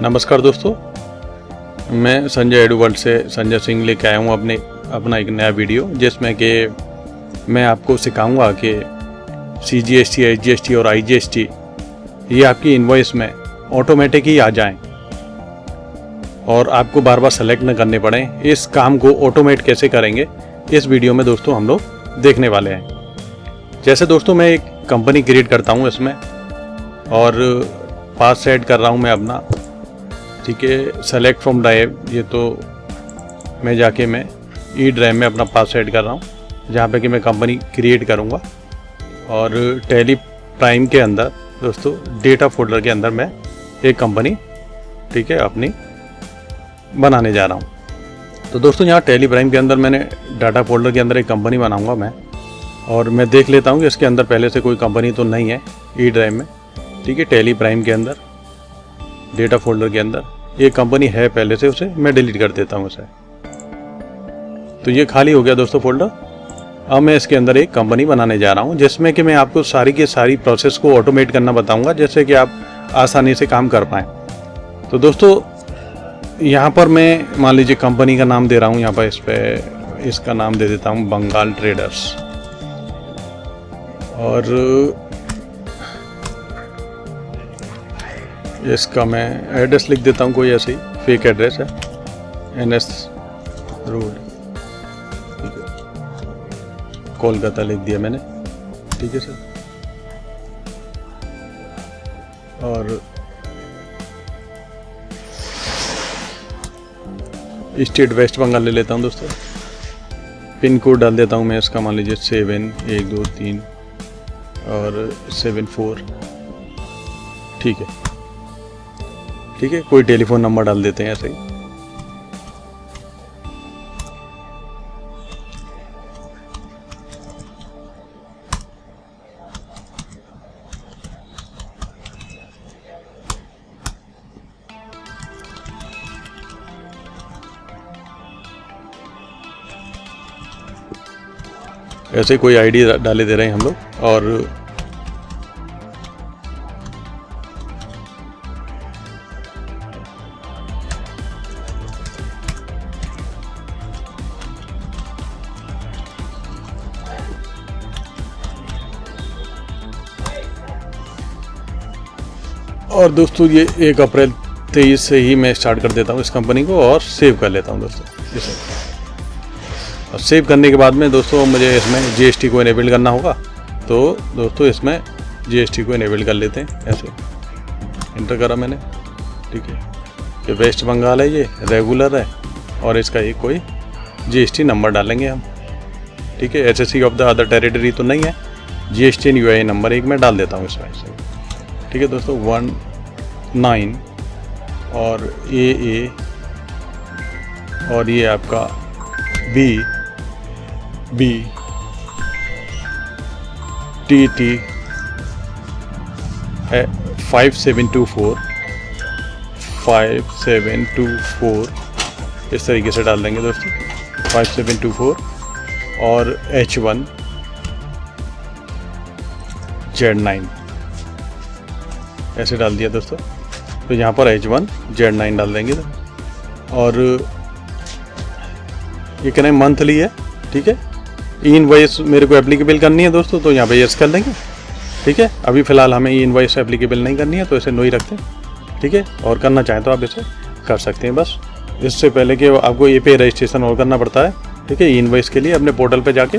नमस्कार दोस्तों, मैं संजय एडू वर्ल्ड से संजय सिंह लेके आया हूँ अपना एक नया वीडियो, जिसमें कि मैं आपको सिखाऊंगा कि CGST, SGST और IGST ये आपकी इनवॉइस में ऑटोमेटिक ही आ जाएं और आपको बार बार सेलेक्ट न करने पड़े। इस काम को ऑटोमेट कैसे करेंगे इस वीडियो में दोस्तों हम लोग देखने वाले हैं। जैसे दोस्तों मैं एक कंपनी क्रिएट करता हूँ इसमें और पास सेट कर रहा हूँ मैं अपना, ठीक है। सेलेक्ट फ्रॉम ड्राइव, ये तो मैं जाके मैं ई ड्राइव में अपना पास सेट कर रहा हूँ, जहाँ पे कि मैं कंपनी क्रिएट करूँगा। और टैली प्राइम के अंदर दोस्तों डेटा फोल्डर के अंदर मैं एक कंपनी, ठीक है, अपनी बनाने जा रहा हूँ। तो दोस्तों यहाँ टैली प्राइम के अंदर मैंने डाटा फोल्डर के अंदर एक कंपनी बनाऊँगा मैं, और मैं देख लेता हूँ कि इसके अंदर पहले से कोई कंपनी तो नहीं है ई ड्राइव में, ठीक है। टैली प्राइम के अंदर डेटा फोल्डर के अंदर एक कंपनी है पहले से, उसे मैं डिलीट कर देता हूँ उसे। तो ये खाली हो गया दोस्तों फोल्डर। अब मैं इसके अंदर एक कंपनी बनाने जा रहा हूँ, जिसमें कि मैं आपको सारी की सारी प्रोसेस को ऑटोमेट करना बताऊँगा, जैसे कि आप आसानी से काम कर पाएँ। तो दोस्तों यहाँ पर मैं मान लीजिए कंपनी का नाम दे रहा हूँ, यहाँ पर इस पर इसका नाम दे देता हूँ बंगाल ट्रेडर्स, और इसका मैं एड्रेस लिख देता हूँ, कोई ऐसी फेक एड्रेस है, NS रोड, ठीक है, कोलकाता लिख दिया मैंने, ठीक है सर। और स्टेट वेस्ट बंगाल ले लेता हूँ दोस्तों। पिन कोड डाल देता हूँ मैं इसका, मान लीजिए 7123 और 74, ठीक है, ठीक है। कोई टेलीफोन नंबर डाल देते हैं ऐसे ही। ऐसे कोई आईडी डाले दे रहे हैं हम लोग। और दोस्तों ये 1 अप्रैल 23 से ही मैं स्टार्ट कर देता हूँ इस कंपनी को और सेव कर लेता हूँ दोस्तों इसे। और सेव करने के बाद में दोस्तों मुझे इसमें GST को इनेबल करना होगा, तो दोस्तों इसमें GST को इनेबल कर लेते हैं। ऐसे इंटर करा मैंने, ठीक है। ये वेस्ट बंगाल है, ये रेगुलर है, और इसका एक कोई GST नंबर डालेंगे हम, ठीक है। SSC of the other territory तो नहीं है, GST एंड UIN नंबर एक मैं डाल देता हूँ इसमें, ठीक है दोस्तों। 19 और AA और ये आपका B TT है 5724 इस तरीके से डाल देंगे दोस्तों, 5724 और H1 Z9 ऐसे डाल दिया दोस्तों। तो यहाँ पर H1 Z9 डाल देंगे। और ये कहना है मंथली है, ठीक है। ई इनवॉइस मेरे को एप्लीकेबल करनी है दोस्तों, तो यहाँ पे यस कर देंगे, ठीक है। अभी फ़िलहाल हमें ई इनवॉइस एप्लीकेबल नहीं करनी है, तो इसे नो ही रखते हैं, ठीक है। और करना चाहें तो आप इसे कर सकते हैं। बस इससे पहले कि आपको ये पे रजिस्ट्रेशन और करना पड़ता है, ठीक है, ई इनवॉइस के लिए अपने पोर्टल पर जाके,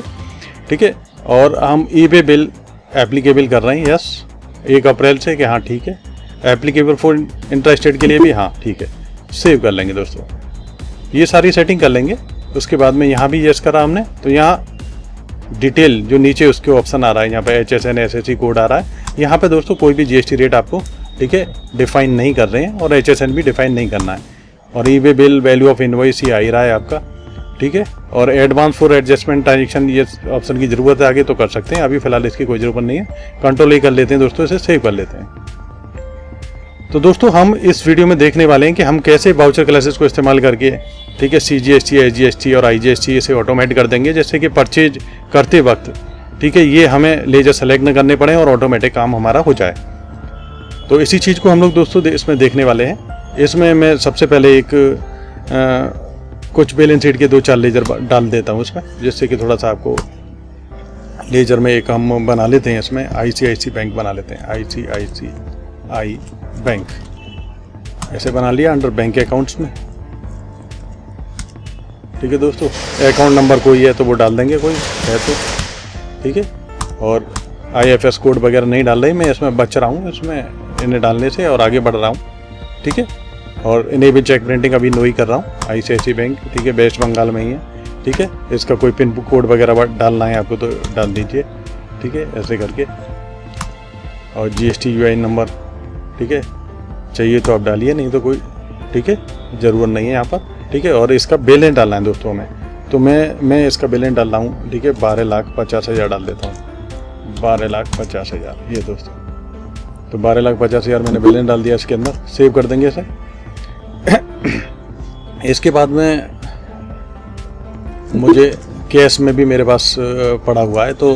ठीक है। और हम ई पे बिल एप्लीकेबल कर रहे हैं, यस 1 अप्रैल से, कि हाँ ठीक है। एप्लीकेबल फॉर इंट्रा स्टेट के लिए भी हाँ ठीक है। सेव कर लेंगे दोस्तों, ये सारी सेटिंग कर लेंगे। उसके बाद में यहाँ भी यस करा हमने, तो यहाँ डिटेल जो नीचे उसके ऑप्शन आ रहा है, यहाँ पे HSN SSC कोड आ रहा है। यहाँ पे दोस्तों कोई भी GST रेट आपको, ठीक है, डिफाइन नहीं कर रहे हैं, और HSN भी डिफाइन नहीं करना है। और E way bill value of invoice ही आ ही रहा है आपका, ठीक है। और एडवांस फॉर एडजस्टमेंट ट्रांजेक्शन, ये ऑप्शन की ज़रूरत है आगे तो कर सकते हैं, अभी फ़िलहाल इसकी कोई ज़रूरत नहीं है। कंट्रोल ही कर लेते हैं दोस्तों, इसे सेव कर लेते हैं। तो दोस्तों हम इस वीडियो में देखने वाले हैं कि हम कैसे वाउचर क्लासेस को इस्तेमाल करके, ठीक है, CGST, SGST और IGST इसे ऑटोमेट कर देंगे, जैसे कि परचेज करते वक्त, ठीक है, ये हमें लेजर सेलेक्ट न करने पड़े और ऑटोमेटिक काम हमारा हो जाए। तो इसी चीज़ को हम लोग दोस्तों इसमें देखने वाले हैं। इसमें मैं सबसे पहले एक कुछ बैलेंस शीट के 2-4 लेजर डाल देता हूँ इसमें, जिससे कि थोड़ा सा आपको लेजर में एक हम बना लेते हैं इसमें ICICI बैंक बना लेते हैं, ICICI बैंक ऐसे बना लिया अंडर बैंक अकाउंट्स में। ठीक है दोस्तों, अकाउंट नंबर कोई है तो वो डाल देंगे, कोई है तो ठीक है। और IFS कोड वगैरह नहीं डाल रही, मैं इसमें बच रहा हूँ इसमें इन्हें डालने से और आगे बढ़ रहा हूँ। ठीक है, और इन्हें भी चेक प्रिंटिंग अभी नो ही कर रहा हूँ। ICICI बैंक, ठीक है, वेस्ट बंगाल में ही है। ठीक है, इसका कोई पिन कोड वगैरह डालना है आपको तो डाल दीजिए। ठीक है, ऐसे करके। और GST UIN नंबर, ठीक है, चाहिए तो आप डालिए, नहीं तो कोई ठीक है ज़रूरत नहीं है यहाँ पर। ठीक है, और इसका बैलेंस डालना है दोस्तों हमें, तो मैं इसका बैलेंस डाल रहा हूँ। ठीक है, 12,50,000 डाल देता हूँ, 12,50,000 ये दोस्तों। तो 12,50,000 मैंने बैलेंस डाल दिया इसके अंदर, सेव कर देंगे इसे। इसके बाद में मुझे कैश में भी मेरे पास पड़ा हुआ है, तो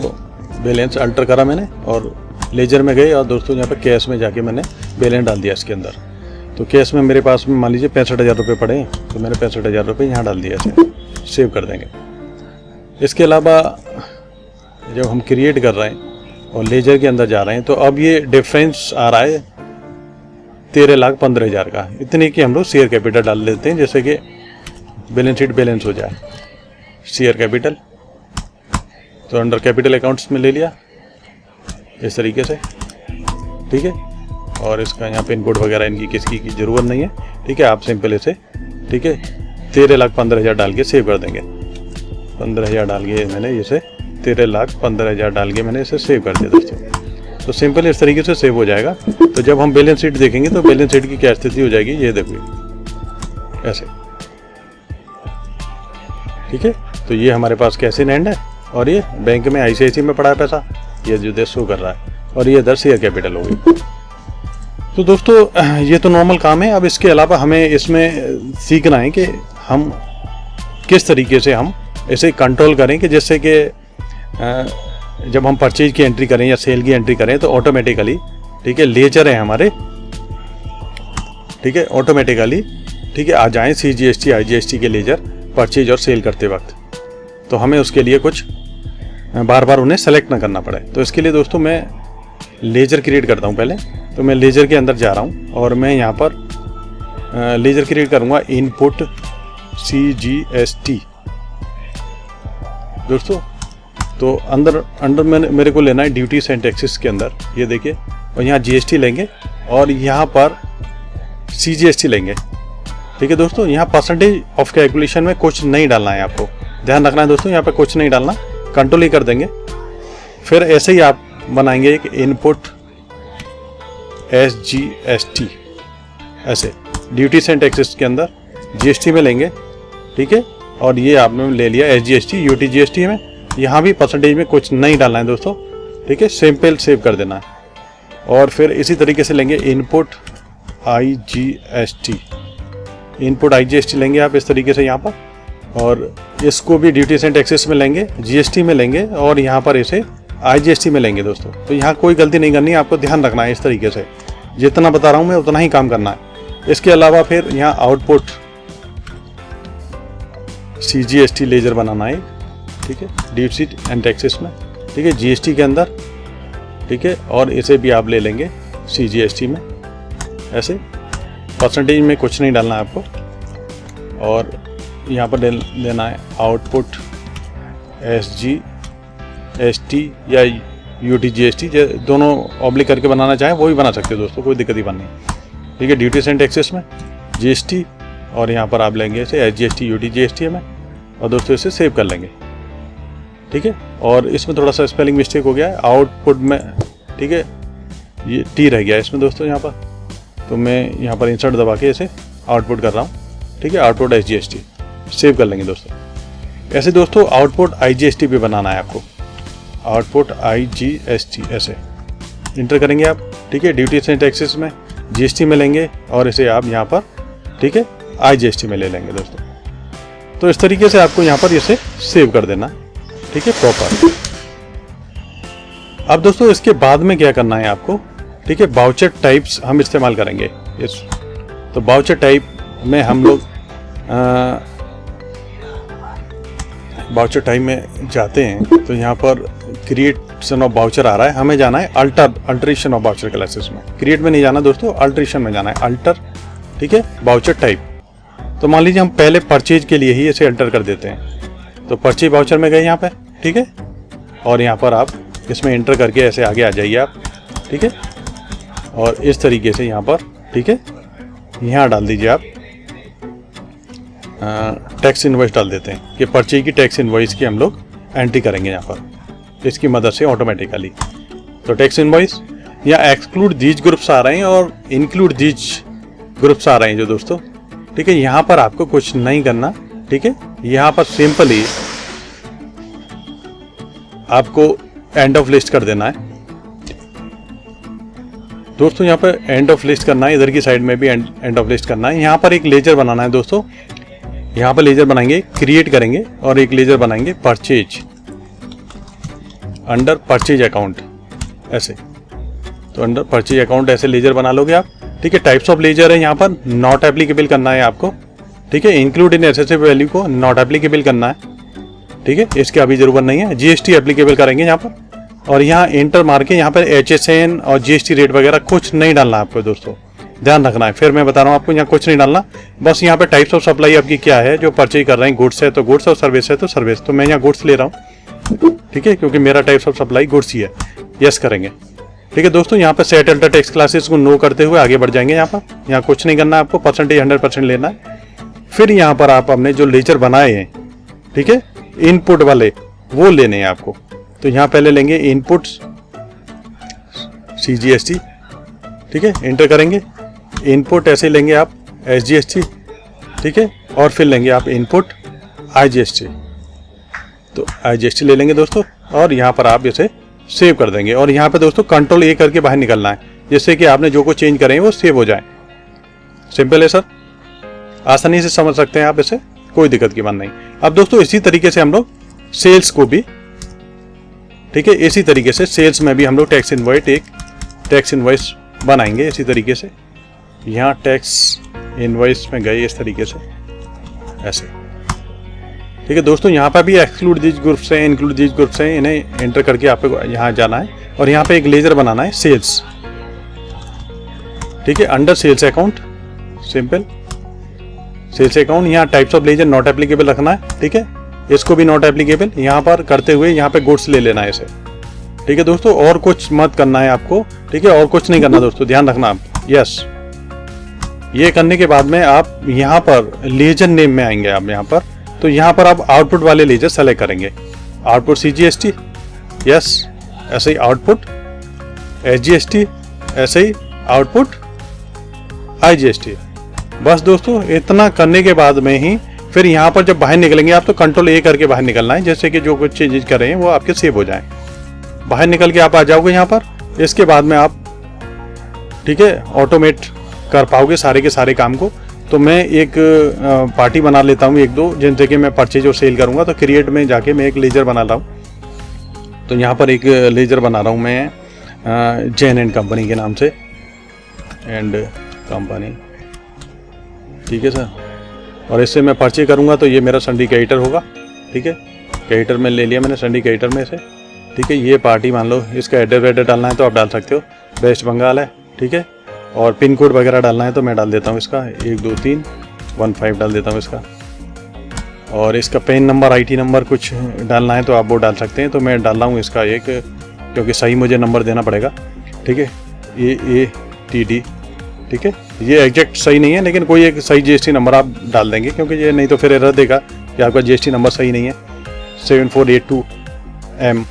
बैलेंस अल्टर करा मैंने और लेजर में गए और दोस्तों यहाँ पे कैश में जाके मैंने बैलेंस डाल दिया इसके अंदर। तो कैश में मेरे पास में मान लीजिए 65,000 रुपये पड़े हैं, तो मैंने 65,000 रुपये यहाँ डाल दिया, इसे सेव कर देंगे। इसके अलावा जब हम क्रिएट कर रहे हैं और लेजर के अंदर जा रहे हैं, तो अब ये डिफरेंस आ रहा है 13,15,000 का, इतने की हम लोग शेयर कैपिटल डाल देते हैं, जैसे कि बैलेंस शीट बैलेंस हो जाए। शेयर कैपिटल तो अंडर कैपिटल अकाउंट्स में ले लिया इस तरीके से। ठीक है, और इसका यहाँ पिन कोड वगैरह इनकी किसकी की ज़रूरत नहीं है। ठीक है, आप सिंपल इसे ठीक है 13,15,000 डाल के सेव कर देंगे। 15,000 डाल के मैंने इसे 13,15,000 डाल के मैंने इसे सेव कर दिया दोस्तों। तो सिंपल इस तरीके से सेव हो जाएगा। तो जब हम बैलेंस शीट देखेंगे तो बैलेंस शीट की क्या स्थिति हो जाएगी, ये देखिए ऐसे। ठीक है, तो ये हमारे पास कैश इन हैंड है और ये बैंक में ICICI में पड़ा है पैसा, ये जो शो कर रहा है, और ये इधर शेयर कैपिटल हो गई। तो दोस्तों ये तो नॉर्मल काम है। अब इसके अलावा हमें इसमें सीखना है कि हम किस तरीके से हम इसे कंट्रोल करें कि जिससे कि जब हम परचेज की एंट्री करें या सेल की एंट्री करें तो ऑटोमेटिकली ठीक है लेजर है हमारे, ठीक है ऑटोमेटिकली ठीक है आ जाएं CGST IGST के लेजर परचेज और सेल करते वक्त। तो हमें उसके लिए कुछ बार बार उन्हें सेलेक्ट ना करना पड़े। तो इसके लिए दोस्तों मैं लेजर क्रिएट करता हूँ पहले। तो मैं लेजर के अंदर जा रहा हूँ और मैं यहाँ पर लेजर क्रिएट करूँगा इनपुट CGST दोस्तों। तो अंदर मेरे को लेना है ड्यूटीज एंड टैक्सेस के अंदर, ये देखिए, और यहाँ GST लेंगे और यहाँ पर CGST लेंगे। ठीक है दोस्तों, यहाँ परसेंटेज ऑफ कैलकुलेशन में कुछ नहीं डालना है, आपको ध्यान रखना है दोस्तों, यहाँ पे कुछ नहीं डालना, कंट्रोल ही कर देंगे। फिर ऐसे ही आप बनाएंगे एक इनपुट SGST, ऐसे ड्यूटीज एंड टैक्सेस के अंदर GST में लेंगे। ठीक है, और ये आपने ले लिया SGST UTGST में, यहाँ भी परसेंटेज में कुछ नहीं डालना है दोस्तों। ठीक है, सिंपल सेव कर देना है। और फिर इसी तरीके से लेंगे इनपुट IGST, इनपुट IGST लेंगे आप इस तरीके से यहाँ पर, और इसको भी ड्यूटीज एंड टैक्सेस में लेंगे, GST में लेंगे और यहाँ पर इसे IGST में लेंगे दोस्तों। तो यहाँ कोई गलती नहीं करनी है, आपको ध्यान रखना है इस तरीके से, जितना बता रहा हूँ मैं उतना ही काम करना है। इसके अलावा फिर यहाँ आउटपुट CGST लेजर बनाना है, ठीक है ड्यूटी एंड टैक्सेस में, ठीक है GST के अंदर, ठीक है, और इसे भी आप ले लेंगे CGST में, ऐसे परसेंटेज में कुछ नहीं डालना है आपको। और यहाँ पर लेना है आउटपुट SGST या UTGST, दोनों ऑब्लिक करके बनाना चाहें वो भी बना सकते हो दोस्तों, कोई दिक्कत ही बात नहीं। ठीक है, ड्यूटीज एंड टैक्सेस में GST और यहाँ पर आप लेंगे इसे SGST UTGST में, और दोस्तों इसे सेव कर लेंगे। ठीक है, और इसमें थोड़ा सा स्पेलिंग मिस्टेक हो गया है आउटपुट में, ठीक है ये T रह गया इसमें दोस्तों यहाँ पर, तो मैं यहाँ पर इंसर्ट दबा के इसे आउटपुट कर रहा हूँ। ठीक है, आउटपुट SGST सेव कर लेंगे दोस्तों। ऐसे दोस्तों आउटपुट IGST भी बनाना है आपको, आउटपुट IGST ऐसे इंटर करेंगे आप। ठीक है, ड्यूटीज एंड टैक्सेस में GST में लेंगे और इसे आप यहाँ पर ठीक है IGST में ले लेंगे दोस्तों। तो इस तरीके से आपको यहाँ पर इसे सेव कर देना, ठीक है प्रॉपर। अब दोस्तों इसके बाद में क्या करना है आपको, ठीक है वाउचर टाइप्स हम इस्तेमाल करेंगे तो बाउचर टाइप में हम लोग बाउचर टाइप में जाते हैं तो यहाँ पर क्रिएशन ऑफ बाउचर आ रहा है, हमें जाना है अल्टरेशन ऑफ बाउचर क्लासेस में। क्रिएट में नहीं जाना दोस्तों, अल्टरेशन में जाना है, अल्टर, ठीक है, बाउचर टाइप। तो मान लीजिए हम पहले परचेज के लिए ही इसे अल्टर कर देते हैं। तो परचेज बाउचर में गए यहाँ पे, ठीक है, और यहाँ पर आप इसमें एंटर करके ऐसे आगे आ जाइए आप, ठीक है, और इस तरीके से यहाँ पर, ठीक है, यहाँ डाल दीजिए आप टैक्स इनवॉइस डाल देते हैं कि परचेज की टैक्स इनवॉइस की हम लोग एंट्री करेंगे यहाँ पर इसकी मदद से ऑटोमेटिकली। तो टैक्स इनवॉइस या एक्सक्लूड दीज ग्रुप्स आ रहे हैं और इंक्लूड दीज ग्रुप्स आ रहे हैं जो दोस्तों, ठीक है। यहाँ पर आपको कुछ नहीं करना, ठीक है, यहाँ पर सिंपली आपको एंड ऑफ लिस्ट कर देना है दोस्तों। यहाँ पर एंड ऑफ लिस्ट करना है, इधर की साइड में भी एंड ऑफ लिस्ट करना है। यहाँ पर एक लेजर बनाना है दोस्तों, यहाँ पर लेजर बनाएंगे, क्रिएट करेंगे और एक लेजर बनाएंगे परचेज, अंडर परचेज अकाउंट, ऐसे। तो अंडर परचेज अकाउंट ऐसे लेजर बना लोगे आप, ठीक है। टाइप्स ऑफ लेजर है यहाँ पर, नॉट एप्लीकेबल करना है आपको, ठीक है। इंक्लूड इन एसेसिव वैल्यू को नॉट एप्लीकेबल करना है, ठीक है, इसकी अभी जरूरत नहीं है। जीएसटी एप्लीकेबल करेंगे यहाँ पर, और यहाँ एंटर मार के यहाँ पर HSN और GST रेट वगैरह कुछ नहीं डालना आपको दोस्तों, ध्यान रखना है। फिर मैं बता रहा हूँ आपको, यहाँ कुछ नहीं डालना, बस यहाँ पे टाइप्स ऑफ सप्लाई आपकी क्या है, जो परचेज कर रहे हैं, गुड्स है तो गुड्स और सर्विस है तो सर्विस। तो मैं यहाँ गुड्स ले रहा हूँ, ठीक है, क्योंकि मेरा टाइप्स ऑफ सप्लाई गुड्स ही है। यस करेंगे, ठीक है दोस्तों। यहाँ पर सेट अल्टर टैक्स क्लासेस को नो करते हुए आगे बढ़ जाएंगे। यहाँ कुछ नहीं करना है आपको, परसेंटेज 100% लेना है। फिर यहाँ पर आप अपने जो लेजर बनाए हैं, ठीक है, इनपुट वाले, वो लेने हैं आपको। तो यहाँ पहले लेंगे इनपुट्स CGST, ठीक है, एंटर करेंगे। इनपुट ऐसे लेंगे आप SGST, ठीक है, और फिर लेंगे आप इनपुट IGST। तो IGST ले लेंगे दोस्तों, और यहाँ पर आप इसे सेव कर देंगे। और यहाँ पे दोस्तों कंट्रोल A करके बाहर निकलना है, जिससे कि आपने जो कुछ चेंज करें वो सेव हो जाए। सिंपल है सर, आसानी से समझ सकते हैं आप इसे, कोई दिक्कत की बात नहीं। अब दोस्तों इसी तरीके से हम लोग सेल्स को भी, ठीक है, इसी तरीके से सेल्स में भी हम लोग टैक्स इनवॉइस बनाएंगे इसी तरीके से। यहाँ टैक्स इनवॉइस में गए इस तरीके से, ऐसे, ठीक है दोस्तों। यहाँ पर भी एक्सक्लूड दीज ग्रुप्स हैं, इंक्लूड दीज ग्रुप्स हैं, इन्हें एंटर करके आपको यहाँ जाना है और यहाँ पे एक लेजर बनाना है सेल्स, ठीक है, under sales account, simple sales account. यहाँ types of ledger not applicable रखना है, ठीक है, इसको भी नॉट एप्लीकेबल यहाँ पर करते हुए यहाँ पे गुड्स ले लेना है इसे, ठीक है दोस्तों। और कुछ मत करना है आपको, ठीक है, और कुछ नहीं करना दोस्तों, ध्यान रखना आप। यस, ये करने के बाद में आप यहाँ पर लेजर नेम में आएंगे आप यहाँ पर। तो यहाँ पर आप आउटपुट वाले लेजर सेलेक्ट करेंगे, आउटपुट CGST, यस, ऐसे ही आउटपुट SGST, ऐसे ही आउटपुट IGST। बस दोस्तों इतना करने के बाद में ही फिर यहाँ पर जब बाहर निकलेंगे आप, तो कंट्रोल A करके बाहर निकलना है, जैसे कि जो कुछ चेंजेस कर रहे हैं वो आपके सेव हो जाएं। बाहर निकल के आप आ जाओगे यहाँ पर। इसके बाद में आप, ठीक है, ऑटोमेट कर पाओगे सारे के सारे काम को। तो मैं एक पार्टी बना लेता हूँ, एक दो, जिनसे कि मैं परचेज और सेल करूँगा। तो क्रिएट में जाके मैं एक लेजर बना रहा हूँ। तो यहाँ पर एक लेजर बना रहा हूँ मैं जैन एंड कंपनी के नाम से, एंड कंपनी, ठीक है सर। और इससे मैं परचेज करूँगा तो ये मेरा संडी क्रेडिटर होगा, ठीक है, क्रेडिटर में ले लिया मैंने, संडी क्रेडिटर में से, ठीक है। ये पार्टी मान लो, इसका एड्रेस डालना है तो आप डाल सकते हो, वेस्ट बंगाल है, ठीक है। और पिन कोड वगैरह डालना है तो मैं डाल देता हूँ इसका 12315 डाल देता हूँ इसका। और इसका पैन नंबर, IT नंबर कुछ डालना है तो आप वो डाल सकते हैं। तो मैं डाल रहा हूँ इसका एक, क्योंकि सही मुझे नंबर देना पड़ेगा, ठीक है, AATD, ठीक है। ये एग्जैक्ट सही नहीं है, लेकिन कोई एक सही GST नंबर आप डाल देंगे, क्योंकि ये नहीं तो फिर एरर देगा कि आपका GST नंबर सही नहीं है। 7482M,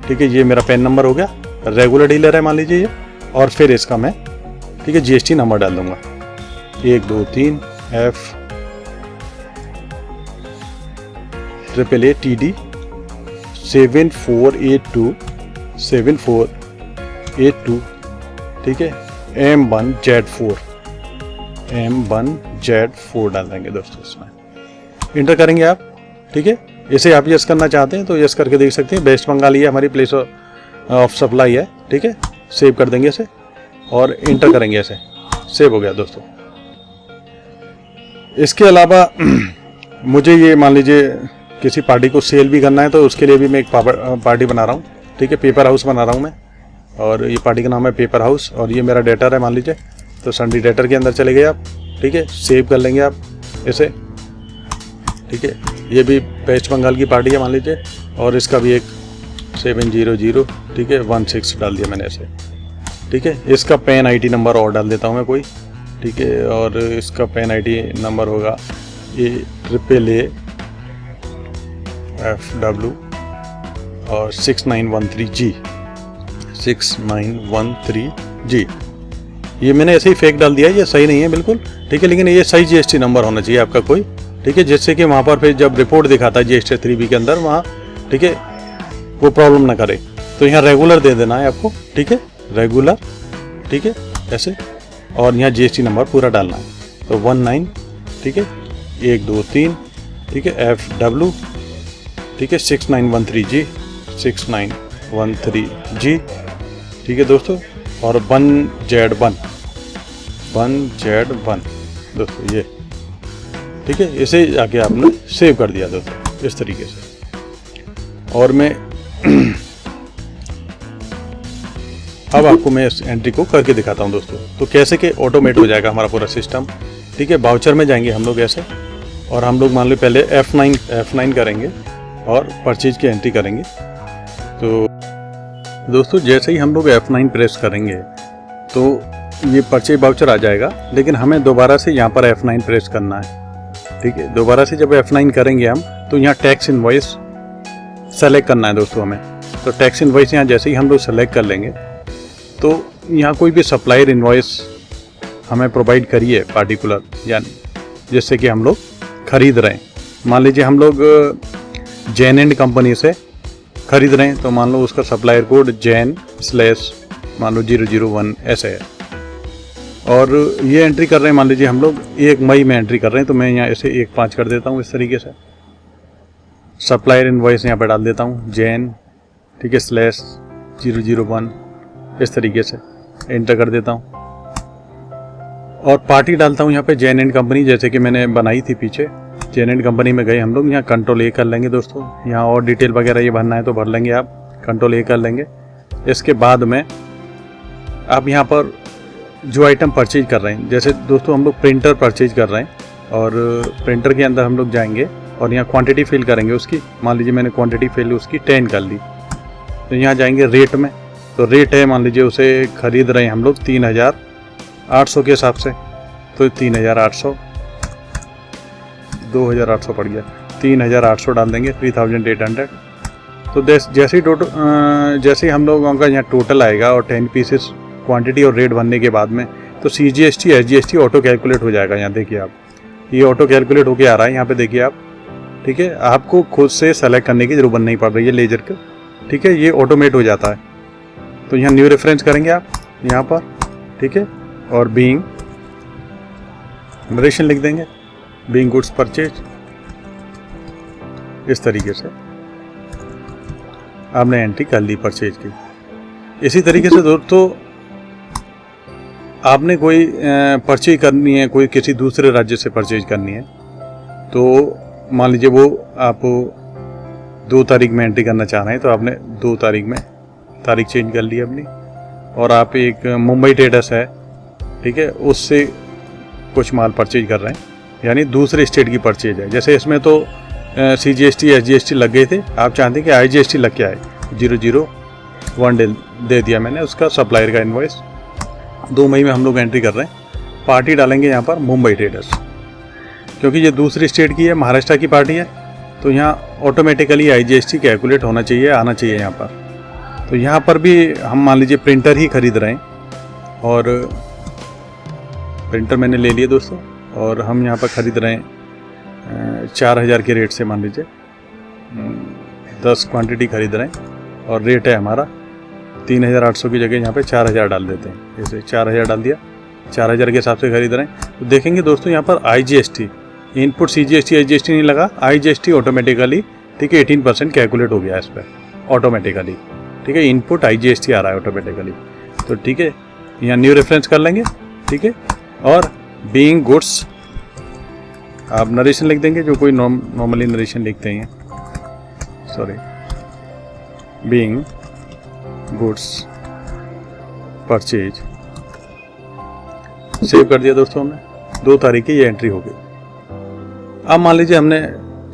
ठीक है, ये मेरा पैन नंबर हो गया, रेगुलर डीलर है मान लीजिए ये। और फिर इसका मैं, ठीक है, GST नंबर डाल दूंगा 123F AATD 7482, ठीक है, M1Z4 डाल देंगे दोस्तों इसमें, इंटर करेंगे आप, ठीक है। इसे आप यस करना चाहते हैं तो यस करके देख सकते हैं। वेस्ट बंगाल ये हमारी प्लेस ऑफ सप्लाई है, ठीक है। सेव कर देंगे इसे और इंटर करेंगे, ऐसे सेव हो गया दोस्तों। इसके अलावा मुझे ये मान लीजिए किसी पार्टी को सेल भी करना है तो उसके लिए भी मैं एक पार्टी बना रहा हूँ, ठीक है, पेपर हाउस बना रहा हूँ मैं, और ये पार्टी का नाम है पेपर हाउस, और ये मेरा डेटर है मान लीजिए। तो सन्डी डेटर के अंदर चले गए आप, ठीक है, सेव कर लेंगे आप इसे, ठीक है। ये भी वेस्ट बंगाल की पार्टी है मान लीजिए, और इसका भी एक 700, ठीक है, 16 डाल दिया मैंने ऐसे, ठीक है। इसका पैन आईटी नंबर और डाल देता हूँ मैं कोई, ठीक है, और इसका पैन आईटी नंबर होगा AAAFW और 6913G। ये मैंने ऐसे ही फेक डाल दिया है, ये सही नहीं है बिल्कुल, ठीक है, लेकिन ये सही GST नंबर होना चाहिए आपका कोई, ठीक है, जिससे कि वहाँ पर फिर जब रिपोर्ट दिखाता है GST 3B के अंदर वहाँ, ठीक है, वो प्रॉब्लम ना करे। तो यहाँ रेगुलर दे देना है आपको, ठीक है, रेगुलर, ठीक है, ऐसे, और यहाँ GST नंबर पूरा डालना है। तो 19, ठीक है, 123, ठीक है, FW, ठीक है, 6913G, 6913G, ठीक है दोस्तों, और 1Z1 दोस्तों ये, ठीक है, इसे आके आपने सेव कर दिया दोस्तों इस तरीके से। और मैं अब आपको मैं इस एंट्री को करके दिखाता हूं दोस्तों, तो कैसे कि ऑटोमेट हो जाएगा हमारा पूरा सिस्टम, ठीक है। वाउचर में जाएंगे हम लोग ऐसे, और हम लोग मान लो पहले F9 करेंगे और परचेज की एंट्री करेंगे। तो दोस्तों जैसे ही हम लोग F9 प्रेस करेंगे तो ये परचेज वाउचर आ जाएगा, लेकिन हमें दोबारा से यहाँ पर F9 प्रेस करना है, ठीक है। दोबारा से जब F9 करेंगे हम तो यहाँ टैक्स इनवॉइस सेलेक्ट करना है दोस्तों हमें। तो टैक्स इनवॉइस यहाँ जैसे ही हम लोग सेलेक्ट कर लेंगे तो यहाँ कोई भी सप्लायर इनवॉइस हमें प्रोवाइड करिए पार्टिकुलर, यानी जिससे कि हम लोग खरीद रहे हैं। मान लीजिए हम लोग जैन एंड कंपनी से खरीद रहे हैं, तो मान लो उसका सप्लायर कोड जैन/ मान लो 001 ऐसे है, और ये एंट्री कर रहे हैं मान लीजिए हम लोग 1 मई में एंट्री कर रहे हैं, तो मैं यहाँ ऐसे 1/5 कर देता हूँ इस तरीके से। सप्लायर इनवॉइस यहाँ पे डाल देता हूँ जैन, ठीक है, /001 इस तरीके से एंटर कर देता हूँ, और पार्टी डालता हूँ यहाँ पे जैन एंड कंपनी, जैसे कि मैंने बनाई थी पीछे। जैन एंड कंपनी में गए हम लोग, यहाँ कंट्रोल A कर लेंगे दोस्तों, यहाँ और डिटेल वगैरह ये भरना है तो भर लेंगे आप, कंट्रोल A कर लेंगे। इसके बाद में आप यहाँ पर जो आइटम परचेज कर रहे हैं, जैसे दोस्तों हम लोग प्रिंटर परचेज कर रहे हैं, और प्रिंटर के अंदर हम लोग जाएंगे और यहाँ क्वांटिटी फिल करेंगे उसकी। मान लीजिए मैंने क्वांटिटी फिल उसकी 10 कर ली, तो यहाँ जाएंगे रेट में, तो रेट है मान लीजिए उसे खरीद रहे हैं हम लोग 3800 के हिसाब से, तो 3800 2800 पड़ गया, 3800 डाल देंगे, 3800। तो जैसे ही हम लोगों का यहाँ टोटल आएगा और 10 पीसेस क्वांटिटी और रेट बनने के बाद में, तो CGST SGST ऑटो कैलकुलेट हो जाएगा। यहाँ देखिए आप, ये ऑटो कैलकुलेट होके आ रहा है यहाँ पे देखिए आप, ठीक है। आपको खुद से सेलेक्ट करने की जरूरत नहीं पड़ रही है लेजर का, ठीक है, ये ऑटोमेट हो जाता है। तो यहाँ न्यू रेफरेंस करेंगे आप यहाँ पर, ठीक है, और बीइंग नरेशन लिख देंगे, बीइंग गुड्स परचेज, इस तरीके से आपने एंट्री कर ली परचेज की। इसी तरीके से दोस्तों आपने कोई परचेज करनी है, कोई किसी दूसरे राज्य से परचेज करनी है, तो मान लीजिए वो आप 2 तारीख में एंट्री करना चाह रहे हैं, तो आपने 2 तारीख में तारीख चेंज कर ली अपनी, और आप एक मुंबई ट्रेडर्स है, ठीक है, उससे कुछ माल परचेज कर रहे हैं, यानी दूसरे स्टेट की परचेज है। जैसे इसमें तो CGST SGST लग गए थे, आप चाहते हैं कि IGST लग के आए, 001 दे दिया मैंने उसका सप्लायर का इनवॉइस। 2 मई में हम लोग एंट्री कर रहे हैं, पार्टी डालेंगे यहाँ पर मुंबई ट्रेडर्स, क्योंकि ये दूसरी स्टेट की है, महाराष्ट्र की पार्टी है, तो यहाँ ऑटोमेटिकली IGST कैलकुलेट होना चाहिए, आना चाहिए यहाँ पर। तो यहाँ पर भी हम मान लीजिए प्रिंटर ही खरीद रहे हैं, और प्रिंटर मैंने ले लिए दोस्तों, और हम यहाँ पर ख़रीद रहे हैं 4000 के रेट से, मान लीजिए 10 क्वांटिटी खरीद रहे हैं, और रेट है हमारा 3800 की जगह यहाँ पे 4000 डाल देते हैं, जैसे 4000 डाल दिया, 4000 के हिसाब से खरीद रहे हैं। तो देखेंगे दोस्तों यहाँ पर IGST इनपुट CGST SGST नहीं लगा, IGST ऑटोमेटिकली, ठीक है, 18% कैलकुलेट हो गया इस पर ऑटोमेटिकली, ठीक है, इनपुट IGST आ रहा है ऑटोमेटिकली। तो ठीक है, यहाँ न्यू रेफरेंस कर लेंगे, ठीक है, और बीइंग गुड्स आप नरेशन लिख देंगे जो कोई नॉर्मली नरेशन लिखते हैं, sorry, being goods purchase. Save कर दिया दोस्तों हमने, 2 तारीख की ये एंट्री हो गई। अब मान लीजिए हमने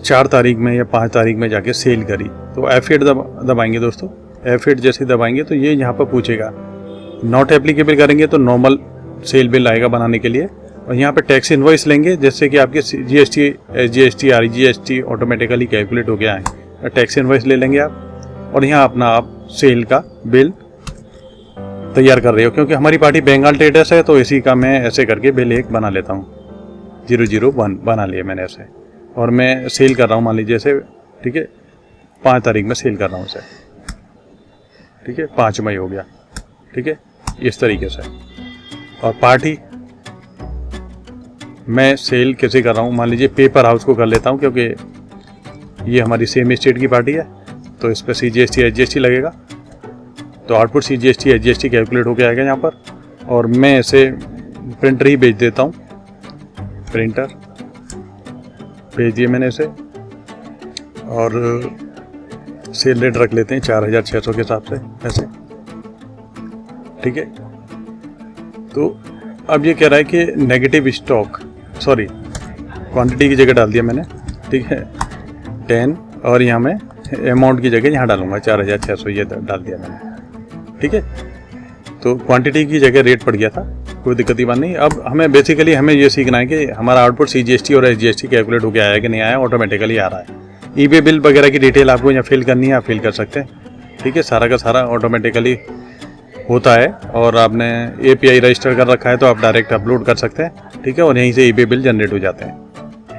4 तारीख में या 5 तारीख में जाके सेल करी, तो F8 दबाएंगे दोस्तों। F8 जैसे दबाएंगे तो ये यहाँ पर पूछेगा, नॉट एप्लीकेबल करेंगे तो नॉर्मल सेल बिल आएगा बनाने के लिए, और यहाँ पे टैक्स इनवॉइस लेंगे जैसे कि आपके GST, SGST, RGST automatically calculate हो गया है। टैक्स इनवॉइस ले लेंगे आप, और यहाँ अपना आप सेल का बिल तैयार कर रहे हो। क्योंकि हमारी पार्टी बंगाल ट्रेडर्स है तो इसी का मैं ऐसे करके बिल एक बना लेता हूँ, 001 बना लिया मैंने ऐसे, और मैं सेल कर रहा हूँ मान लीजिए ऐसे, ठीक है, 5 तारीख में सेल कर रहा हूँ इसे, ठीक है, 5 मई हो गया, ठीक है, इस तरीके से। और पार्टी मैं सेल कैसे कर रहा हूँ, मान लीजिए पेपर हाउस को कर लेता हूँ, क्योंकि ये हमारी सेम स्टेट की पार्टी है तो इस पर CGST SGST लगेगा, तो आउटपुट CGST SGST कैलकुलेट होके आएगा यहाँ पर। और मैं ऐसे प्रिंटर ही भेज देता हूँ, प्रिंटर भेज दिए मैंने इसे, और सेल रेट रख लेते हैं 4600 के हिसाब से ऐसे, ठीक है। तो अब ये कह रहा है कि नेगेटिव स्टॉक, सॉरी क्वांटिटी की जगह डाल दिया मैंने, ठीक है, 10, और यहाँ मैं अमाउंट की जगह यहाँ डालूंगा 4600, ये डाल दिया मैंने, ठीक है। तो क्वांटिटी की जगह रेट पड़ गया था, कोई दिक्कत की बात नहीं। अब हमें बेसिकली हमें ये सीखना है कि हमारा आउटपुट CGST और SGST कैलकुलेट होकर आया कि नहीं आया, ऑटोमेटिकली आ रहा है। eBay बिल वगैरह की डिटेल आपको यहाँ फिल करनी है, आप फिल कर सकते हैं, ठीक है, सारा का सारा ऑटोमेटिकली होता है। और आपने API रजिस्टर कर रखा है तो आप डायरेक्ट अपलोड कर सकते हैं, ठीक है, और यहीं से eBay बिल जनरेट हो जाते हैं।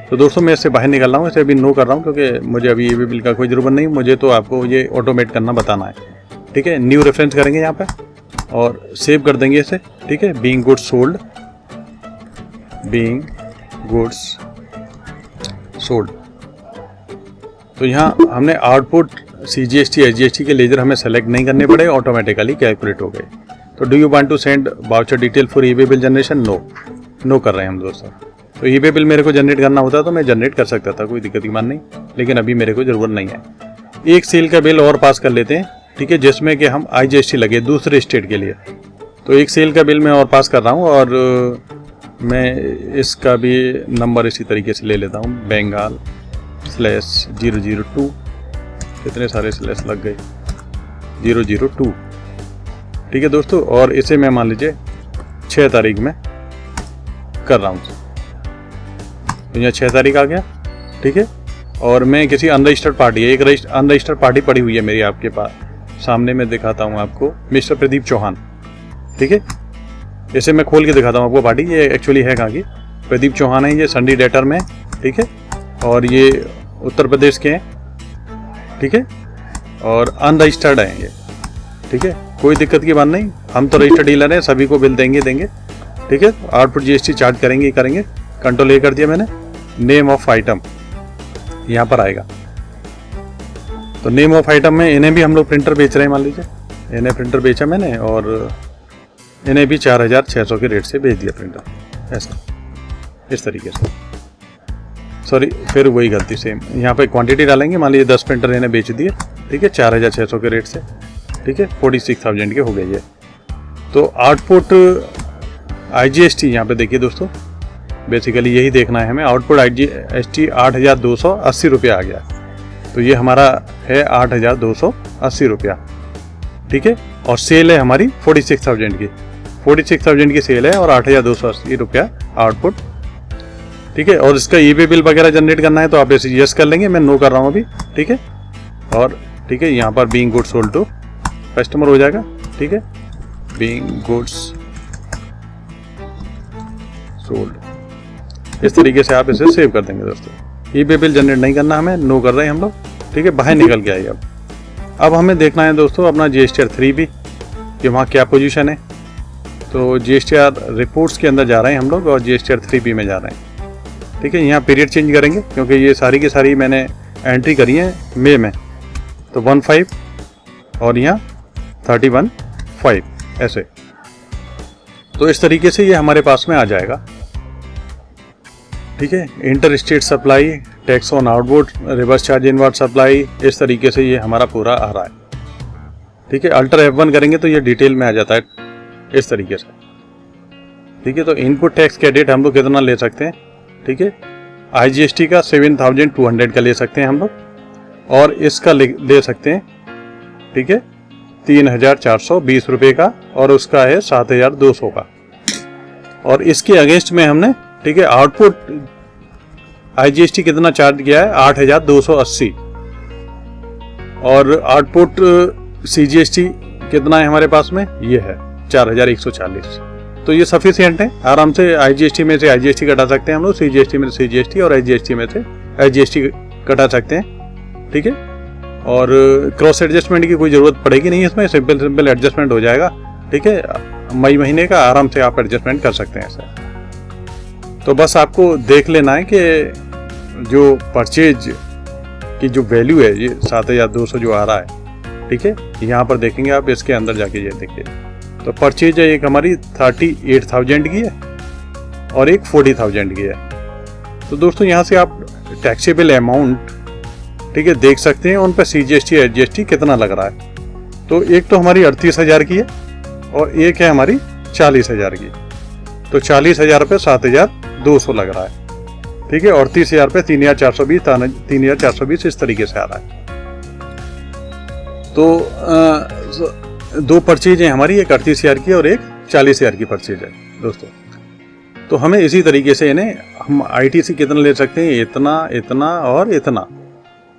तो दोस्तों मैं इससे बाहर निकल रहा हूँ, इसे अभी नो कर रहा हूँ क्योंकि मुझे अभी eBay बिल का कोई ज़रूरत नहीं, मुझे तो आपको ये ऑटोमेट करना बताना है, ठीक है। न्यू रेफरेंस करेंगे यहाँ पे और सेव कर देंगे इसे, ठीक है, being goods sold, being goods sold. तो यहाँ हमने आउटपुट CGST SGST के लेजर हमें सेलेक्ट नहीं करने पड़े, ऑटोमेटिकली कैलकुलेट हो गए। तो do you want to send voucher detail for eBay bill generation? No कर रहे हैं हम दोस्तों। तो eBay बिल मेरे को जनरेट करना होता तो मैं जनरेट कर सकता था, कोई दिक्कत की बात नहीं, लेकिन अभी मेरे को ज़रूरत नहीं है। एक सेल का बिल और पास कर लेते हैं, ठीक है, जिसमें कि हम IGST लगे दूसरे स्टेट के लिए। तो एक सेल का बिल मैं और पास कर रहा हूँ, और मैं इसका भी नंबर इसी तरीके से ले लेता हूँ, Bengal/002, कितने सारे स्लैश लग गए, 002, ठीक है दोस्तों। और इसे मैं मान लीजिए 6 तारीख में कर रहा हूँ, तो यहाँ 6 तारीख आ गया, ठीक है। और मैं किसी अनरजिस्टर्ड पार्टी है, एक अनरजिस्टर्ड पार्टी पड़ी हुई है मेरी आपके पास सामने, मैं दिखाता हूँ आपको, मिस्टर प्रदीप चौहान, ठीक है। इसे मैं खोल के दिखाता हूँ आपको पार्टी, ये एक्चुअली है कहाँ की, प्रदीप चौहान है, ये संडी डेटर में, ठीक है, और ये उत्तर प्रदेश के हैं, ठीक है, और अनरजिस्टर्ड हैं ये, ठीक है, कोई दिक्कत की बात नहीं, हम तो रजिस्टर्ड डीलर हैं, सभी को बिल देंगे, ठीक है। आउटपुट GST चार्ज करेंगे, कंट्रोल A कर दिया मैंने, नेम ऑफ आइटम यहाँ पर आएगा। तो नेम ऑफ आइटम में इन्हें भी हम लोग प्रिंटर बेच रहे हैं, मान लीजिए इन्हें प्रिंटर बेचा मैंने, और इन्हें भी 4600 के रेट से बेच दिया प्रिंटर, ऐसा इस तरीके से। सॉरी, फिर वही गलती सेम, यहाँ पे क्वांटिटी डालेंगे, मान लीजिए 10 प्रिंटर इन्हें बेच दिए, ठीक है, 4600 के रेट से, ठीक है, 46,000 के हो गए ये। तो आउटपुट IGST यहाँ पे देखिए दोस्तों, बेसिकली यही देखना है हमें, आउटपुट IGST 8,280 रुपया आ गया, तो ये हमारा है 8,280 रुपया, ठीक है। और सेल है हमारी 46,000 की, 46,000 की सेल है, और 8,280 रुपया आउटपुट, ठीक है। और इसका eBay बिल वगैरह जनरेट करना है तो आप ऐसे यस कर लेंगे, मैं नो कर रहा हूँ अभी, ठीक है। और ठीक है, यहाँ पर being goods sold to customer हो जाएगा, ठीक है, बीइंग गुड्स सोल्ड, इस तरीके से आप इसे सेव कर देंगे दोस्तों। eBay बिल जनरेट नहीं करना हमें, नो कर रहे हैं हम लोग, ठीक है, बाहर निकल के आइए। अब हमें देखना है दोस्तों अपना GSTR 3 भी, कि वहाँ क्या पोजीशन है। तो GSTR रिपोर्ट्स के अंदर जा रहे हैं हम लोग, और GSTR 3B में जा रहे हैं, ठीक है। यहाँ पीरियड चेंज करेंगे क्योंकि ये सारी की सारी मैंने एंट्री करी है मई में, तो 15 और यहाँ 31/5 ऐसे। तो इस तरीके से ये हमारे पास में आ जाएगा, ठीक है। Inter state supply, tax on output, reverse charge inward supply, इस तरीके से ये हमारा पूरा आ रहा है। ठीक है। अल्टर F1 करेंगे तो ये डिटेल में आ जाता है इस तरीके से। ठीक है। तो इनपुट टैक्स क्रेडिट हम लोग कितना ले सकते हैं, ठीक है। IGST का 7200 का ले सकते हैं हम लोग, और इसका ले सकते हैं, ठीक है, 3420 रुपये का, और उसका है 7200 का। और इसके अगेंस्ट में हमने, ठीक है, आउटपुट IGST कितना चार्ज किया है, 8280, और आउटपुट CGST कितना है हमारे पास में, ये है 4140। तो ये सफिशिएंट है, आराम से IGST में से IGST कटा सकते हैं हम लोग, CGST में से CGST, और IGST में से IGST कटा सकते हैं। ठीक है। और क्रॉस एडजस्टमेंट की कोई ज़रूरत पड़ेगी नहीं इसमें, सिंपल एडजस्टमेंट हो जाएगा। ठीक है। मई महीने का आराम से आप एडजस्टमेंट कर सकते हैं ऐसा। तो बस आपको देख लेना है कि जो परचेज की जो वैल्यू है, ये 7200 जो आ रहा है, ठीक है, यहाँ पर देखेंगे आप, इसके अंदर जाके ये देखिए। तो परचेज है एक हमारी 38,000 की है और एक 40,000 की है। तो दोस्तों यहाँ से आप टैक्सेबल अमाउंट, ठीक है, देख सकते हैं उन पर CGST SGST कितना लग रहा है। तो एक तो हमारी 38,000 की है और एक है हमारी 40,000 की। तो 40,000 पे 7,200 लग रहा है। ठीक है। और 30,000 पे 3,420 इस तरीके से आ रहा है। तो दो परचेज है हमारी, एक 38,000 की और एक 40,000 की परचेज है दोस्तों। तो हमें इसी तरीके से इन्हें हम ITC कितना ले सकते हैं, इतना, इतना और इतना,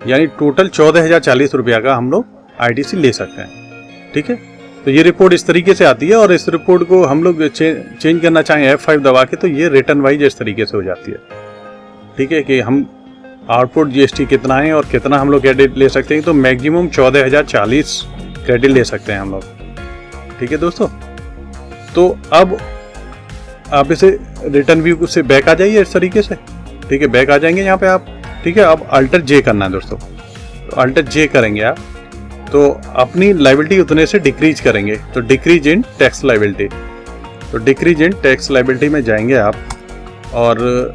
यानी टोटल 14,040 रुपया का हम लोग ITC ले सकते हैं। ठीक है। तो ये रिपोर्ट इस तरीके से आती है, और इस रिपोर्ट को हम लोग चेंज करना चाहें F5 दबा के, तो ये रिटर्न वाइज इस तरीके से हो जाती है। ठीक है, कि हम आउटपुट GST कितना है और कितना हम लोग क्रेडिट ले सकते हैं। तो मैक्सिमम 14,040 क्रेडिट ले सकते हैं हम लोग। ठीक है दोस्तों। तो अब आप इसे रिटर्न व्यू से बैक आ जाइए इस तरीके से। ठीक है, बैक आ जाएंगे यहाँ पे आप। ठीक है। अब अल्टर J करना है दोस्तों। तो अल्टर J करेंगे आप, तो अपनी लायबिलिटी उतने से डिक्रीज करेंगे। तो डिक्रीज इन टैक्स लायबिलिटी, तो डिक्रीज इन टैक्स लायबिलिटी में जाएंगे आप, और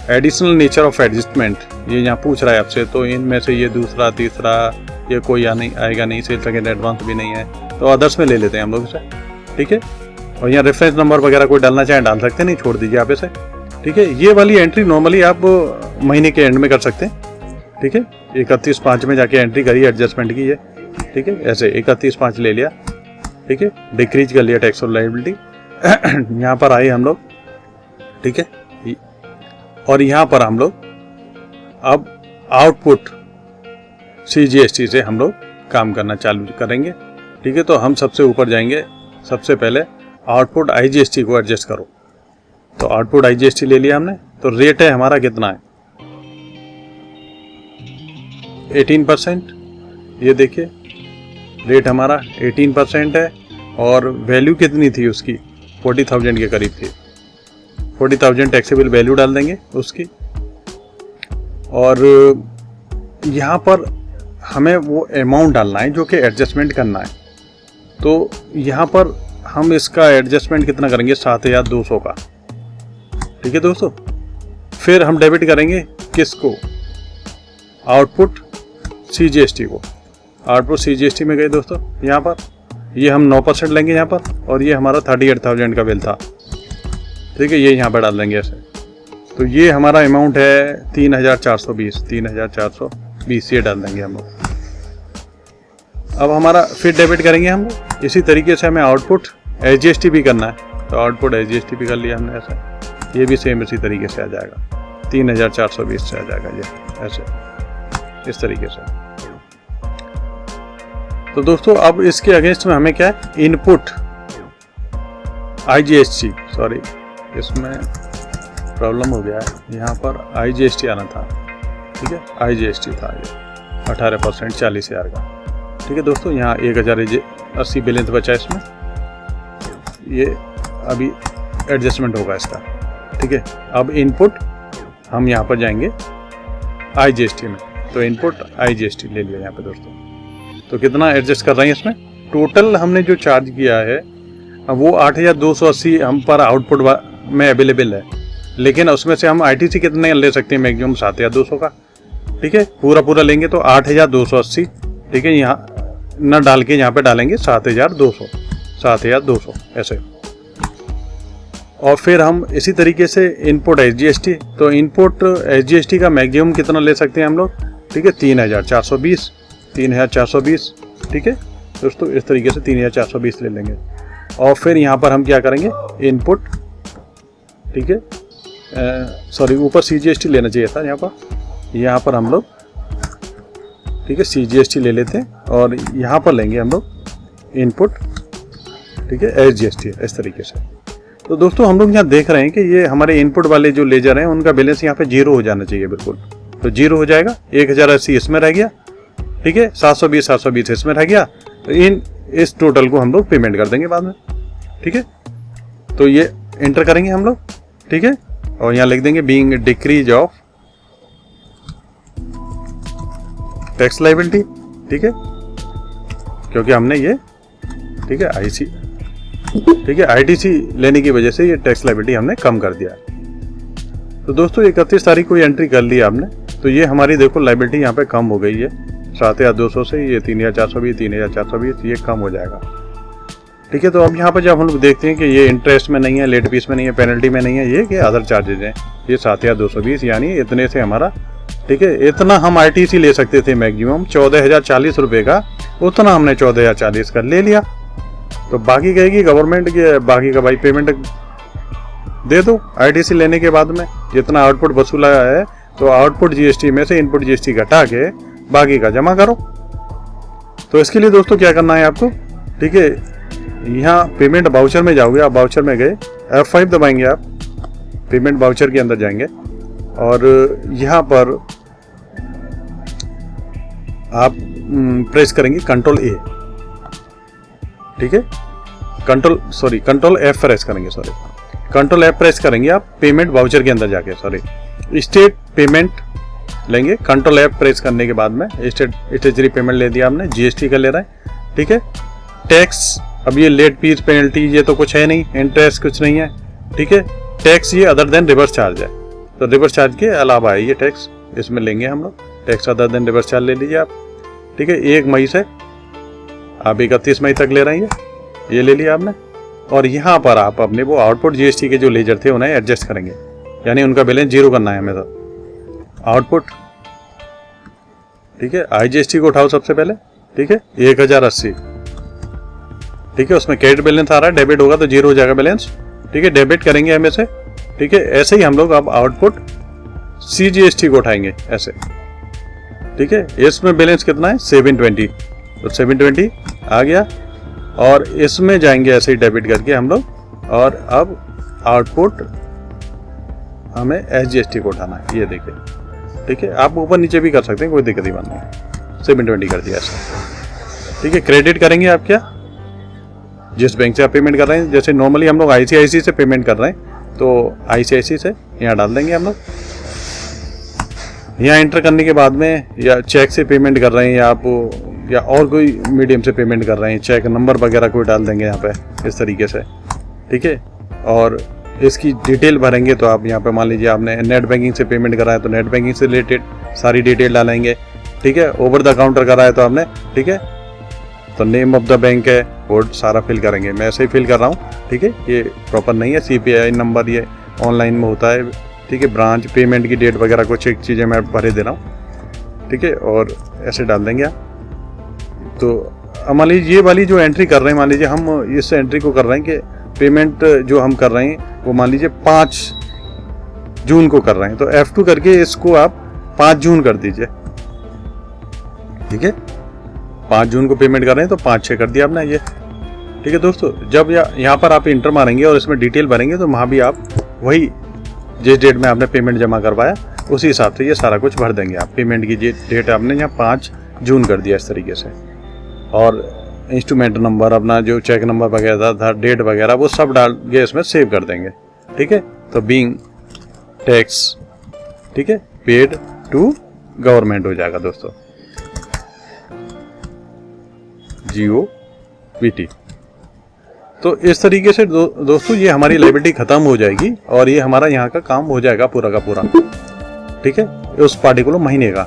एडिशनल नेचर ऑफ एडजस्टमेंट ये यहाँ पूछ रहा है आपसे। तो इनमें से ये दूसरा, तीसरा, ये कोई आएगा नहीं, सेल्स अगेंस्ट एडवांस भी नहीं है, तो अदर्स में ले लेते हैं हम लोग इसे। ठीक है। और यहाँ रेफरेंस नंबर वगैरह कोई डालना चाहें डाल सकते हैं, नहीं छोड़ दीजिए आप इसे। ठीक है। ये वाली एंट्री नॉर्मली आप महीने के एंड में कर सकते हैं। ठीक है। 31/5 में जाके एंट्री करिए, एडजस्टमेंट की है। ठीक है। ऐसे 31/5 ले लिया। ठीक है। डिक्रीज कर लिया टैक्स ऑन लायबिलिटी। यहाँ पर आए हम लोग। ठीक है। और यहाँ पर हम लोग अब आउटपुट CGST से हम लोग काम करना चालू करेंगे। ठीक है। तो हम सबसे ऊपर जाएंगे, सबसे पहले आउटपुट IGST को एडजस्ट करो। तो आउटपुट IGST ले लिया हमने। तो रेट है हमारा कितना है, 18%। ये देखिए रेट हमारा 18% है, और वैल्यू कितनी थी उसकी, 40,000 के करीब थी। 40,000 टैक्सेबल वैल्यू डाल देंगे उसकी। और यहाँ पर हमें वो अमाउंट डालना है जो कि एडजस्टमेंट करना है। तो यहाँ पर हम इसका एडजस्टमेंट कितना करेंगे, 7,200 का। ठीक है दोस्तों। फिर हम डेबिट करेंगे किसको, आउटपुट CGST को। आउटपुट CGST में गए दोस्तों, यहाँ पर ये हम 9% लेंगे यहाँ पर, और ये हमारा 38,000 का बिल था। ठीक है। ये यहाँ पर डाल देंगे ऐसे। तो ये हमारा अमाउंट है 3,420, ये डाल देंगे हम लोग। अब हमारा फिर डेबिट करेंगे हम लोग। इसी तरीके से हमें आउटपुट SGST भी करना है। तो आउटपुट SGST भी कर लिया हमने ऐसे। ये भी सेम इसी तरीके से आ जाएगा, 3,420 से आ जाएगा ये ऐसे, इस तरीके से। तो दोस्तों अब इसके अगेंस्ट में हमें क्या है, इनपुट IGST, सॉरी इसमें प्रॉब्लम हो गया है, यहाँ पर IGST आना था। ठीक है। IGST था ये 18%, 40,000 का। ठीक है दोस्तों। यहाँ 1,080 बैलेंस बचा इसमें, ये अभी एडजस्टमेंट होगा इसका। ठीक है। अब इनपुट हम यहाँ पर जाएंगे IGST में। तो इनपुट IGST ले लिया यहाँ पे दोस्तों। तो कितना एडजस्ट कर रहे हैं इसमें, टोटल हमने जो चार्ज किया है वो 8,280 हम पर आउटपुट में अवेलेबल है, लेकिन उसमें से हम ITC कितने ले सकते हैं, मैक्सिमम 7200 का। ठीक है, पूरा लेंगे तो 8280। ठीक है, यहाँ न डाल के यहाँ पे डालेंगे 7200 ऐसे। और फिर हम इसी तरीके से इनपुट SGST, तो इनपुट SGST का मैक्सिमम कितना ले सकते हैं हम लोग। ठीक है, 3420। ठीक है दोस्तों, इस तरीके से 3420 ले लेंगे। और फिर यहाँ पर हम क्या करेंगे, इनपुट, ठीक है, सॉरी ऊपर CGST लेना चाहिए था, यहाँ पर हम लोग, ठीक है, CGST ले लेते हैं और यहाँ पर लेंगे हम लोग इनपुट, ठीक है, SGST इस तरीके से। तो दोस्तों हम लोग यहाँ देख रहे हैं कि ये हमारे इनपुट वाले जो लेजर हैं उनका बैलेंस यहाँ पे 0 हो जाना चाहिए बिल्कुल। तो 0 हो जाएगा, 1080 इसमें रह गया। ठीक है, 720 इसमें रह गया। तो इस टोटल को हम लोग पेमेंट कर देंगे बाद में। ठीक है, तो ये एंटर करेंगे हम लोग। ठीक है, और यहाँ लिख देंगे being decrease of tax liability. ठीक है, क्योंकि हमने ये, ठीक है, ठीक है, ITC लेने की वजह से ये टैक्स लायबिलिटी हमने कम कर दिया। तो दोस्तों 31 तारीख को ये एंट्री कर ली आपने, तो ये हमारी देखो लायबिलिटी यहाँ पे कम हो गई है 7200 से ये 3420 ये कम हो जाएगा। ठीक है, तो अब यहाँ पर जब हम लोग देखते हैं कि ये इंटरेस्ट में नहीं है, लेट फीस में नहीं है, पेनल्टी में नहीं है, ये कि अदर चार्जेज हैं, ये 7220, यानी इतने से हमारा, ठीक है, इतना हम ITC ले सकते थे मैक्सिमम 14040 रुपये का, उतना हमने 14040 का ले लिया। तो बाकी कहेगी गवर्नमेंट के, बाकी का भाई पेमेंट दे दो ITC लेने के बाद में, जितना आउटपुट वसूला है तो आउटपुट GST में से इनपुट GST घटा के बाकी का जमा करो। तो इसके लिए दोस्तों क्या करना है आपको, ठीक है, यहाँ पेमेंट बाउचर में जाओगे आप, बाउचर में गए, F5 दबाएंगे आप, पेमेंट बाउचर के अंदर जाएंगे और यहाँ पर आप प्रेस करेंगे कंट्रोल A। ठीक है, कंट्रोल F प्रेस करेंगे, कंट्रोल F प्रेस करेंगे आप पेमेंट वाउचर के अंदर जाके, स्टेट पेमेंट लेंगे। कंट्रोल F प्रेस करने के बाद में स्टेटरी पेमेंट ले दिया आपने, GST का ले रहा है। ठीक है, टैक्स, अब ये लेट फीस पेनल्टी ये तो कुछ है नहीं, इंटरेस्ट कुछ नहीं है। ठीक है, टैक्स ये अदर देन रिवर्स चार्ज है, तो रिवर्स चार्ज के अलावा है ये टैक्स, इसमें लेंगे हम लोग tax other than reverse charge ले लीजिए आप। ठीक है, 1 मई से आप 31 मई तक ले रहे हैं, ये ले लिया आपने। और यहाँ पर आप अपने वो आउटपुट GST के जो लेजर थे उन्हें एडजस्ट करेंगे, यानी उनका बैलेंस 0 करना है हमें। तो आउटपुट, ठीक है, IGST को उठाओ सबसे पहले। ठीक है, 1080। ठीक है, उसमें क्रेडिट बैलेंस आ रहा है, डेबिट होगा तो 0 हो जाएगा बैलेंस। ठीक है, डेबिट करेंगे हमें से। ठीक है, ऐसे ही हम लोग अब आउटपुट CGST को उठाएंगे ऐसे। ठीक है, इसमें बैलेंस कितना है 720, तो 720 आ गया और इसमें जाएंगे ऐसे ही डेबिट करके हम लोग, और अब आउटपुट हमें SGST को उठाना है, ये देखिए। ठीक है, आप ऊपर नीचे भी कर सकते हैं, कोई दिक्कत ही नहीं है। 720 कर दिया ऐसा। ठीक है, क्रेडिट करेंगे आप क्या, जिस बैंक से आप पेमेंट कर रहे हैं, जैसे नॉर्मली हम लोग ICICI से पेमेंट कर रहे हैं तो ICICI से यहाँ डाल देंगे हम लोग। यहाँ एंटर करने के बाद में, या चेक से पेमेंट कर रहे हैं या आप, या और कोई मीडियम से पेमेंट कर रहे हैं, चेक नंबर वगैरह कोई डाल देंगे यहाँ पे इस तरीके से। ठीक है, और इसकी डिटेल भरेंगे तो आप यहाँ पे मान लीजिए आपने नेट बैंकिंग से पेमेंट करा है तो नेट बैंकिंग से रिलेटेड सारी डिटेल डालेंगे। ठीक है, ओवर द काउंटर करा है तो आपने, ठीक है, तो नेम ऑफ द बैंक है वो सारा फिल करेंगे। मैं ऐसे ही फिल कर रहा हूँ। ठीक है, ये प्रॉपर नहीं है, CPI नंबर ये ऑनलाइन में होता है। ठीक है, ब्रांच, पेमेंट की डेट वगैरह कुछ एक चीज़ें मैं भरे दे रहा हूँ। ठीक है, और ऐसे डाल देंगे आप। तो मान लीजिए ये वाली जो एंट्री कर रहे हैं, मान लीजिए हम इस एंट्री को कर रहे हैं कि पेमेंट जो हम कर रहे हैं वो मान लीजिए 5 जून को कर रहे हैं, तो F2 करके इसको आप 5 जून कर दीजिए। ठीक है, 5 जून को पेमेंट कर रहे हैं तो 5/6 कर दिया आपने ये। ठीक है दोस्तों, जब यहाँ पर आप इंटर मारेंगे और इसमें डिटेल भरेंगे तो वहाँ भी आप वही जिस डेट में आपने पेमेंट जमा करवाया उसी हिसाब से ये सारा कुछ भर देंगे आप। पेमेंट की डेट आपने यहाँ 5 जून कर दिया इस तरीके से, और इंस्ट्रूमेंट नंबर, अपना जो चेक नंबर वगैरह था, डेट वगैरह, वो सब डाल के इसमें सेव कर देंगे। ठीक है, तो बीइंग टैक्स, ठीक है, पेड टू गवर्नमेंट हो जाएगा दोस्तों, GOVT। तो इस तरीके से दोस्तों ये हमारी लायबिलिटी खत्म हो जाएगी और ये हमारा यहाँ का काम हो जाएगा पूरा का पूरा, ठीक है, उस पार्टिकुलर महीने का।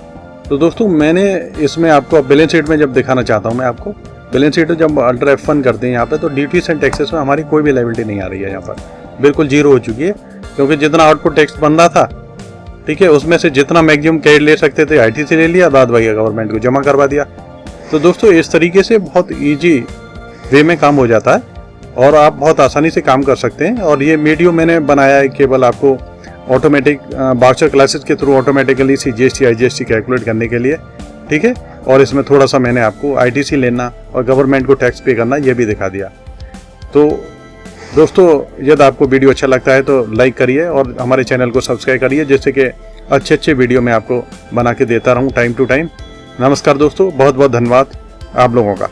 तो दोस्तों मैंने इसमें आपको बैलेंस शीट में जब दिखाना चाहता हूँ मैं आपको, बैलेंस शीट जब अल्ट्रा F1 करते हैं यहाँ पे, तो ड्यूटीज एंड टैक्सेस में हमारी कोई भी लायबिलिटी नहीं आ रही है, यहाँ पर बिल्कुल जीरो हो चुकी है, क्योंकि जितना आउटपुट टैक्स बन रहा था, ठीक है, उसमें से जितना मैक्सिमम क्रेडिट ले सकते थे ITC ले लिया, बाद भाई गवर्नमेंट को जमा करवा दिया। तो दोस्तों इस तरीके से बहुत ईजी वे में काम हो जाता है और आप बहुत आसानी से काम कर सकते हैं। और ये वीडियो मैंने बनाया है केवल आपको ऑटोमेटिक बाउचर क्लासेस के through automatically CGST IGST calculate करने के लिए, ठीक है, और इसमें थोड़ा सा मैंने आपको ITC लेना और गवर्नमेंट को टैक्स पे करना ये भी दिखा दिया। तो दोस्तों यदि आपको वीडियो अच्छा लगता है तो लाइक करिए और हमारे चैनल को सब्सक्राइब करिए, जिससे कि अच्छे वीडियो मैं आपको बना के देता रहूं टाइम टू टाइम। नमस्कार दोस्तों, बहुत बहुत धन्यवाद आप लोगों का।